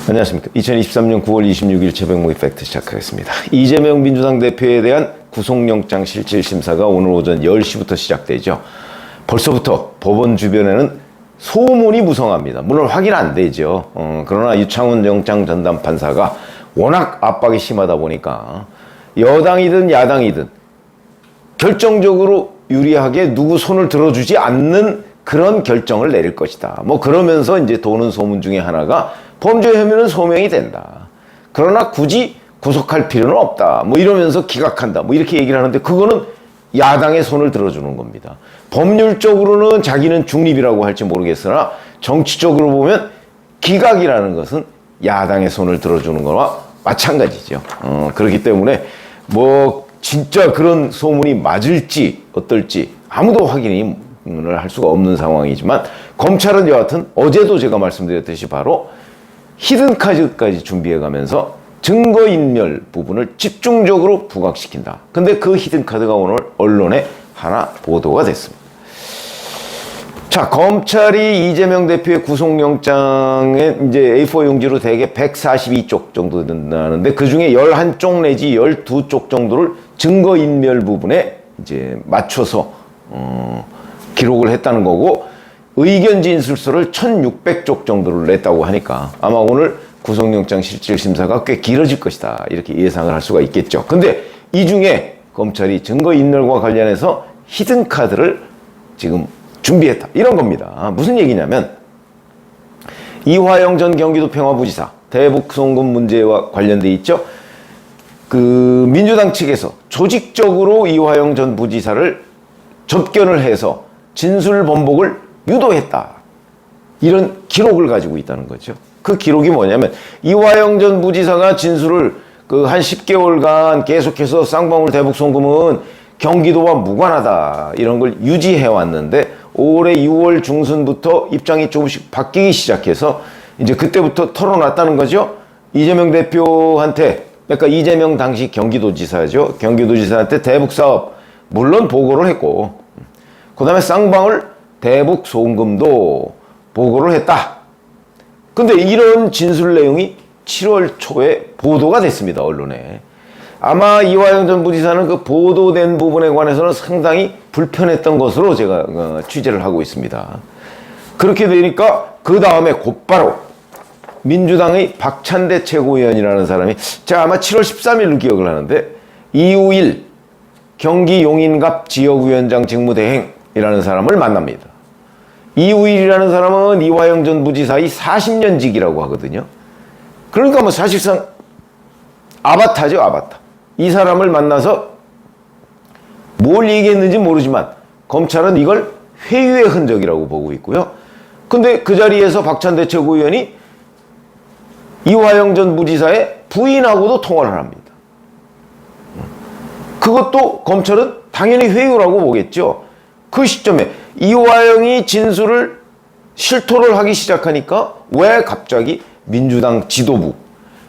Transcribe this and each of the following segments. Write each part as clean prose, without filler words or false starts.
안녕하십니까. 2023년 9월 26일 최백모의 팩트 시작하겠습니다. 이재명 민주당 대표에 대한 구속영장 실질심사가 오늘 오전 10시부터 시작되죠. 벌써부터 법원 주변에는 소문이 무성합니다. 물론 확인 안 되죠. 그러나 유창훈 영장 전담 판사가 워낙 압박이 심하다 보니까 여당이든 야당이든 결정적으로 유리하게 누구 손을 들어주지 않는 그런 결정을 내릴 것이다. 뭐 그러면서 이제 도는 소문 중에 하나가 범죄 혐의는 소명이 된다. 그러나 굳이 구속할 필요는 없다. 뭐 이러면서 기각한다. 뭐 이렇게 얘기를 하는데 그거는 야당의 손을 들어주는 겁니다. 법률적으로는 자기는 중립이라고 할지 모르겠으나 정치적으로 보면 기각이라는 것은 야당의 손을 들어주는 거와 마찬가지죠. 그렇기 때문에 뭐 진짜 그런 소문이 맞을지 어떨지 아무도 확인을 할 수가 없는 상황이지만 검찰은 여하튼 어제도 제가 말씀드렸듯이 바로 히든카드까지 준비해가면서 증거인멸 부분을 집중적으로 부각시킨다. 근데 그 히든카드가 오늘 언론에 하나 보도가 됐습니다. 자, 검찰이 이재명 대표의 구속영장에 이제 A4 용지로 대개 142쪽 정도 된다는데 그 중에 11쪽 내지 12쪽 정도를 증거인멸 부분에 이제 맞춰서 기록을 했다는 거고 의견 진술서를 1600쪽 정도를 냈다고 하니까 아마 오늘 구속영장 실질심사가 꽤 길어질 것이다. 이렇게 예상을 할 수가 있겠죠. 근데 이 중에 검찰이 증거인멸과 관련해서 히든카드를 지금 준비했다. 이런 겁니다. 무슨 얘기냐면 이화영 전 경기도 평화부지사 대북 송금 문제와 관련돼 있죠. 그 민주당 측에서 조직적으로 이화영 전 부지사를 접견을 해서 진술 번복을 유도했다. 이런 기록을 가지고 있다는 거죠. 그 기록이 뭐냐면 이화영 전 부지사가 진술을 그 한 10개월간 계속해서 쌍방울 대북 송금은 경기도와 무관하다. 이런 걸 유지해 왔는데 올해 6월 중순부터 입장이 조금씩 바뀌기 시작해서 이제 그때부터 털어놨다는 거죠. 이재명 대표한테, 그러니까 이재명 당시 경기도지사죠. 경기도지사한테 대북 사업 물론 보고를 했고 그 다음에 쌍방울 대북 송금도 보고를 했다. 근데 이런 진술 내용이 7월 초에 보도가 됐습니다. 언론에. 아마 이화영 전 부지사는 그 보도된 부분에 관해서는 상당히 불편했던 것으로 제가 취재를 하고 있습니다. 그렇게 되니까 그 다음에 곧바로 민주당의 박찬대 최고위원이라는 사람이 제가 아마 7월 13일로 기억을 하는데 이우일 경기 용인갑 지역위원장 직무대행이라는 사람을 만납니다. 이우일이라는 사람은 이화영 전 부지사의 40년직이라고 하거든요. 그러니까 뭐 사실상 아바타죠, 아바타. 이 사람을 만나서 뭘 얘기했는지 모르지만 검찰은 이걸 회유의 흔적이라고 보고 있고요. 근데 그 자리에서 박찬대 최고위원이 이화영 전 부지사의 부인하고도 통화를 합니다. 그것도 검찰은 당연히 회유라고 보겠죠. 그 시점에 이화영이 진술을 실토를 하기 시작하니까 왜 갑자기 민주당 지도부,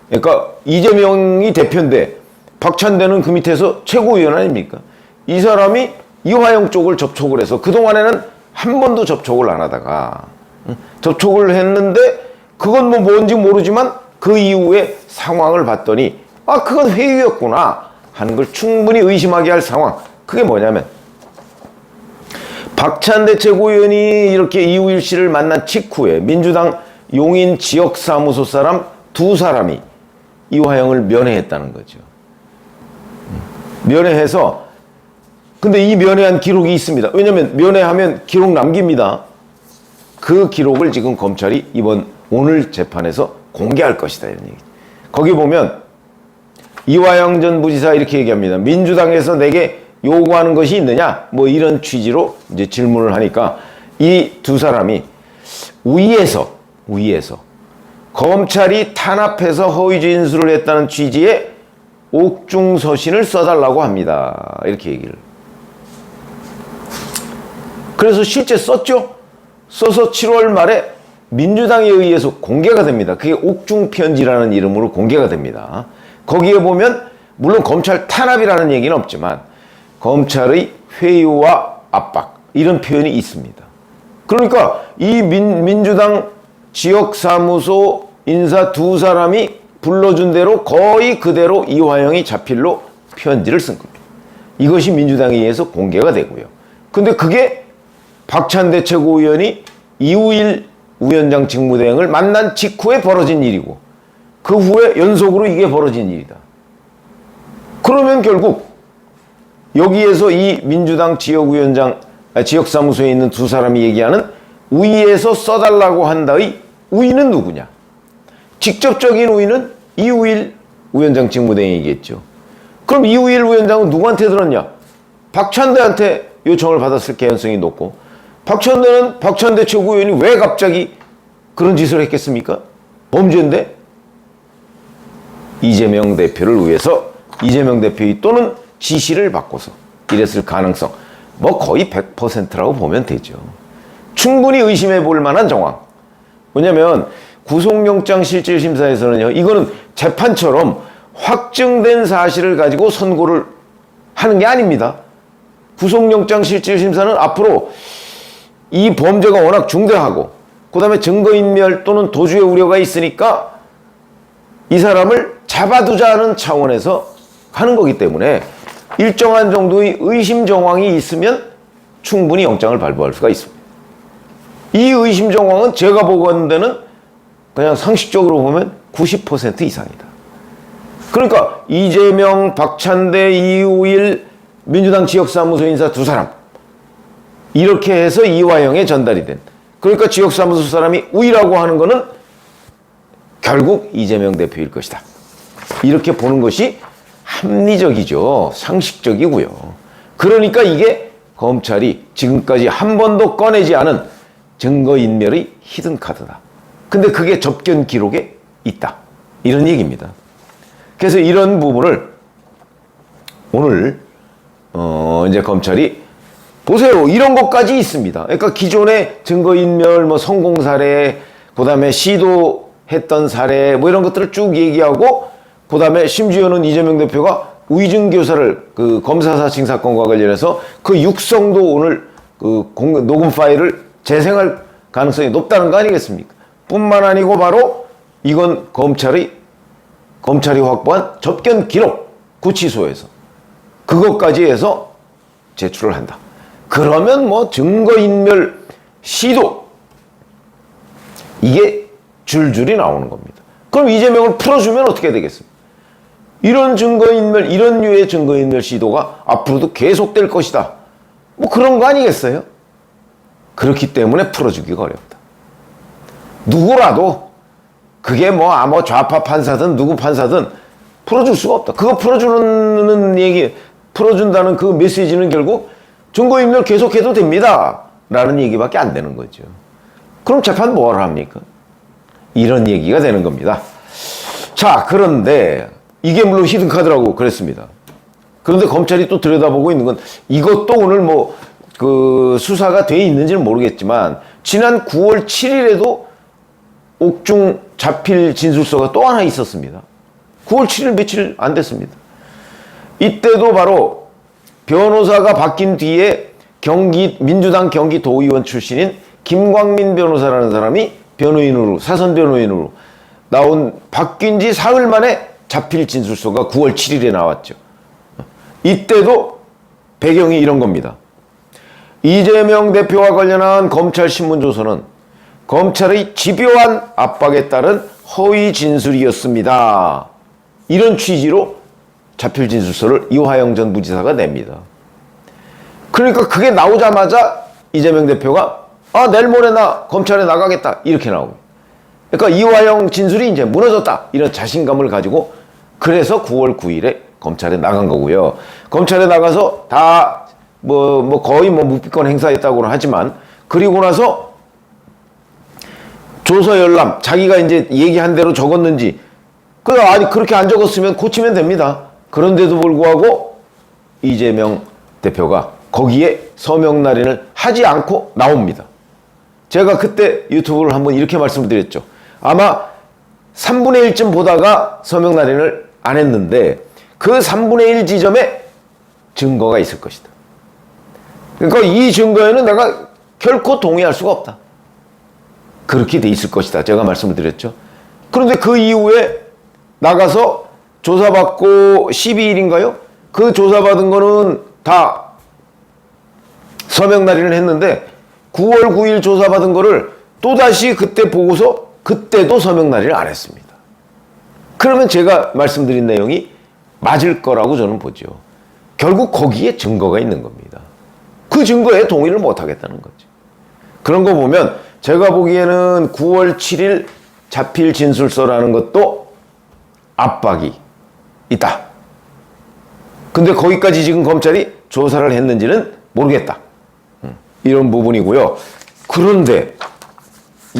그러니까 이재명이 대표인데 박찬대는 그 밑에서 최고위원 아닙니까? 이 사람이 이화영 쪽을 접촉을 해서 그동안에는 한 번도 접촉을 안 하다가 접촉을 했는데 그건 뭐 뭔지 모르지만 그 이후에 상황을 봤더니 아, 그건 회유였구나 하는 걸 충분히 의심하게 할 상황. 그게 뭐냐면 박찬대 최고위원이 이렇게 이우일 씨를 만난 직후에 민주당 용인 지역사무소 사람 2사람이 이화영을 면회했다는 거죠. 면회해서 근데 이 면회한 기록이 있습니다. 왜냐하면 면회하면 기록 남깁니다. 그 기록을 지금 검찰이 오늘 재판에서 공개할 것이다. 이런 얘기. 거기 보면 이화영 전 부지사 이렇게 얘기합니다. 민주당에서 내게 요구하는 것이 있느냐? 뭐 이런 취지로 이제 질문을 하니까 이 2사람이 위에서 검찰이 탄압해서 허위 진술을 했다는 취지의 옥중서신을 써달라고 합니다. 이렇게 얘기를. 그래서 실제 썼죠? 써서 7월 말에 민주당에 의해서 공개가 됩니다. 그게 옥중편지라는 이름으로 공개가 됩니다. 거기에 보면 물론 검찰 탄압이라는 얘기는 없지만 검찰의 회유와 압박 이런 표현이 있습니다. 그러니까 이 민주당 지역사무소 인사 두 사람이 불러준 대로 거의 그대로 이화영이 자필로 편지를 쓴 겁니다. 이것이 민주당에 의해서 공개가 되고요. 근데 그게 박찬대 최고위원이 이우일 위원장 직무대행을 만난 직후에 벌어진 일이고 그 후에 연속으로 이게 벌어진 일이다. 그러면 결국 여기에서 이 민주당 지역사무소에 있는 두 사람이 얘기하는 우위에서 써달라고 한다의 우위는 누구냐? 직접적인 우위는 이우일 위원장 직무대행이겠죠. 그럼 이우일 위원장은 누구한테 들었냐? 박찬대한테 요청을 받았을 개연성이 높고 박찬대는 박찬대 최고위원이 왜 갑자기 그런 짓을 했겠습니까? 범죄인데 이재명 대표를 위해서 이재명 대표의 또는 지시를 받고서 이랬을 가능성 뭐 거의 100%라고 보면 되죠. 충분히 의심해 볼 만한 정황. 왜냐하면 구속영장 실질심사에서는요, 이거는 재판처럼 확증된 사실을 가지고 선고를 하는 게 아닙니다. 구속영장 실질심사는 앞으로 이 범죄가 워낙 중대하고 그 다음에 증거인멸 또는 도주의 우려가 있으니까 이 사람을 잡아두자는 차원에서 하는 거기 때문에 일정한 정도의 의심 정황이 있으면 충분히 영장을 발부할 수가 있습니다. 이 의심 정황은 제가 보고한 데는 그냥 상식적으로 보면 90% 이상이다. 그러니까 이재명, 박찬대, 이우일 민주당 지역사무소 인사 두 사람 이렇게 해서 이화영에 전달이 된, 그러니까 지역사무소 사람이 우위라고 하는 거는 결국 이재명 대표일 것이다. 이렇게 보는 것이 합리적이죠. 상식적이고요. 그러니까 이게 검찰이 지금까지 한 번도 꺼내지 않은 증거인멸의 히든카드다. 근데 그게 접견 기록에 있다. 이런 얘기입니다. 그래서 이런 부분을 오늘 이제 검찰이 보세요. 이런 것까지 있습니다. 그러니까 기존의 증거인멸, 뭐 성공 사례, 그 다음에 시도했던 사례, 뭐 이런 것들을 쭉 얘기하고, 그 다음에 심지어는 이재명 대표가 위증교사를 그 검사사칭 사건과 관련해서 그 육성도 오늘 그 녹음 파일을 재생할 가능성이 높다는 거 아니겠습니까? 뿐만 아니고 바로 이건 검찰이 확보한 접견 기록, 구치소에서 그것까지 해서 제출을 한다. 그러면 뭐 증거인멸 시도 이게 줄줄이 나오는 겁니다. 그럼 이재명을 풀어주면 어떻게 되겠습니까? 이런 증거인멸, 이런 류의 증거인멸 시도가 앞으로도 계속될 것이다. 뭐 그런 거 아니겠어요? 그렇기 때문에 풀어주기가 어렵다. 누구라도 그게 뭐 좌파 판사든 누구 판사든 풀어줄 수가 없다. 그거 풀어준다는 그 메시지는 결국 증거인멸 계속해도 됩니다. 라는 얘기밖에 안 되는 거죠. 그럼 재판 뭐하러 합니까? 이런 얘기가 되는 겁니다. 자, 그런데 이게 물론 히든카드라고 그랬습니다. 그런데 검찰이 또 들여다보고 있는 건 이것도 오늘 뭐 그 수사가 돼 있는지는 모르겠지만 지난 9월 7일에도 옥중 자필 진술서가 또 하나 있었습니다. 9월 7일 며칠 안 됐습니다. 이때도 바로 변호사가 바뀐 뒤에 민주당 경기도의원 출신인 김광민 변호사라는 사람이 변호인으로, 사선 변호인으로 나온, 바뀐 지 사흘 만에 자필 진술서가 9월 7일에 나왔죠. 이때도 배경이 이런 겁니다. 이재명 대표와 관련한 검찰 신문조서는 검찰의 집요한 압박에 따른 허위 진술이었습니다. 이런 취지로 자필 진술서를 이화영 전 부지사가 냅니다. 그러니까 그게 나오자마자 이재명 대표가 내일 모레 나 검찰에 나가겠다 이렇게 나옵니다. 그러니까 이화영 진술이 이제 무너졌다 이런 자신감을 가지고 그래서 9월 9일에 검찰에 나간 거고요. 검찰에 나가서 다 거의 묵비권 행사했다고는 하지만 그리고 나서 조서 열람, 자기가 이제 얘기한 대로 적었는지, 아니 그렇게 안 적었으면 고치면 됩니다. 그런데도 불구하고 이재명 대표가 거기에 서명 날인을 하지 않고 나옵니다. 제가 그때 유튜브를 한번 이렇게 말씀을 드렸죠. 아마 3분의 1쯤 보다가 서명 날인을 안 했는데 그 3분의 1 지점에 증거가 있을 것이다. 그러니까 이 증거에는 내가 결코 동의할 수가 없다. 그렇게 돼 있을 것이다. 제가 말씀을 드렸죠. 그런데 그 이후에 나가서 조사받고 12일인가요? 그 조사받은 거는 다 서명 날인을 했는데 9월 9일 조사받은 거를 또다시 그때 보고서 그때도 서명 날인을 안 했습니다. 그러면 제가 말씀드린 내용이 맞을 거라고 저는 보죠. 결국 거기에 증거가 있는 겁니다. 그 증거에 동의를 못 하겠다는 거죠. 그런 거 보면 제가 보기에는 9월 7일 자필 진술서라는 것도 압박이 있다. 근데 거기까지 지금 검찰이 조사를 했는지는 모르겠다. 이런 부분이고요. 그런데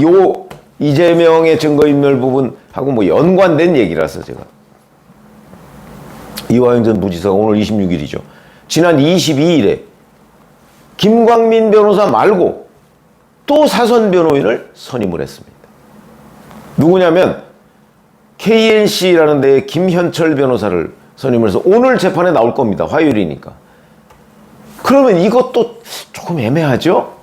요 이재명의 증거인멸 부분하고 뭐 연관된 얘기라서 제가 이화영 전 부지사가 오늘 26일이죠. 지난 22일에 김광민 변호사 말고 또 사선 변호인을 선임을 했습니다. 누구냐면 KNC라는 데에 김현철 변호사를 선임을 해서 오늘 재판에 나올 겁니다. 화요일이니까. 그러면 이것도 조금 애매하죠?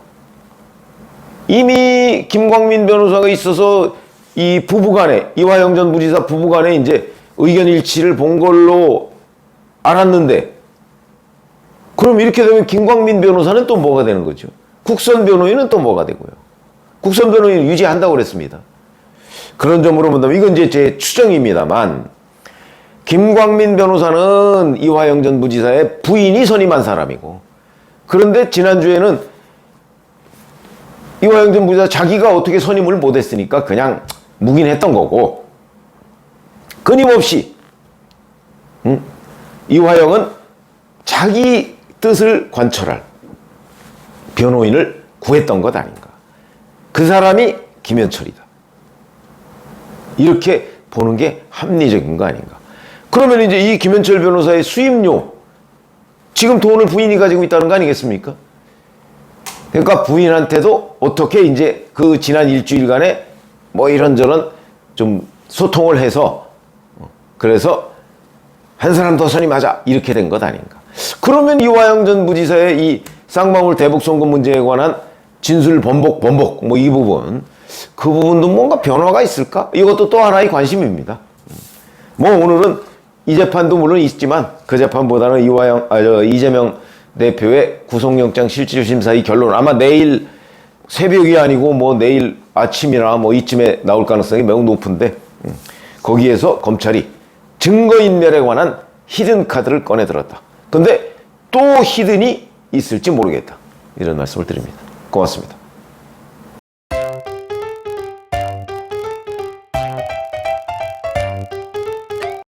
이미 김광민 변호사가 있어서 이 부부간에, 이화영 전 부지사 부부간에 이제 의견 일치를 본 걸로 알았는데, 그럼 이렇게 되면 김광민 변호사는 또 뭐가 되는 거죠? 국선 변호인은 또 뭐가 되고요? 국선 변호인은 유지한다고 그랬습니다. 그런 점으로 본다면, 이건 이제 제 추정입니다만, 김광민 변호사는 이화영 전 부지사의 부인이 선임한 사람이고, 그런데 지난주에는 이화영 전 부지사 자기가 어떻게 선임을 못했으니까 그냥 묵인했던 거고, 끊임없이 이화영은 자기 뜻을 관철할 변호인을 구했던 것 아닌가. 그 사람이 김현철이다. 이렇게 보는 게 합리적인 거 아닌가. 그러면 이제 이 김현철 변호사의 수임료, 지금 돈을 부인이 가지고 있다는 거 아니겠습니까? 그러니까 부인한테도 어떻게 이제 그 지난 일주일간에 뭐 이런저런 좀 소통을 해서, 그래서 한 사람 더 선임하자, 이렇게 된 것 아닌가. 그러면 이화영 전 부지사의 이 쌍방울 대북 송금 문제에 관한 진술 번복 뭐 이 부분, 그 부분도 뭔가 변화가 있을까? 이것도 또 하나의 관심입니다. 뭐 오늘은 이 재판도 물론 있지만 그 재판보다는 이재명 대표의 구속영장 실질심사의 결론, 아마 내일 새벽이 아니고 뭐 내일 아침이나 뭐 이쯤에 나올 가능성이 매우 높은데, 거기에서 검찰이 증거인멸에 관한 히든 카드를 꺼내 들었다. 근데 또 히든이 있을지 모르겠다. 이런 말씀을 드립니다. 고맙습니다.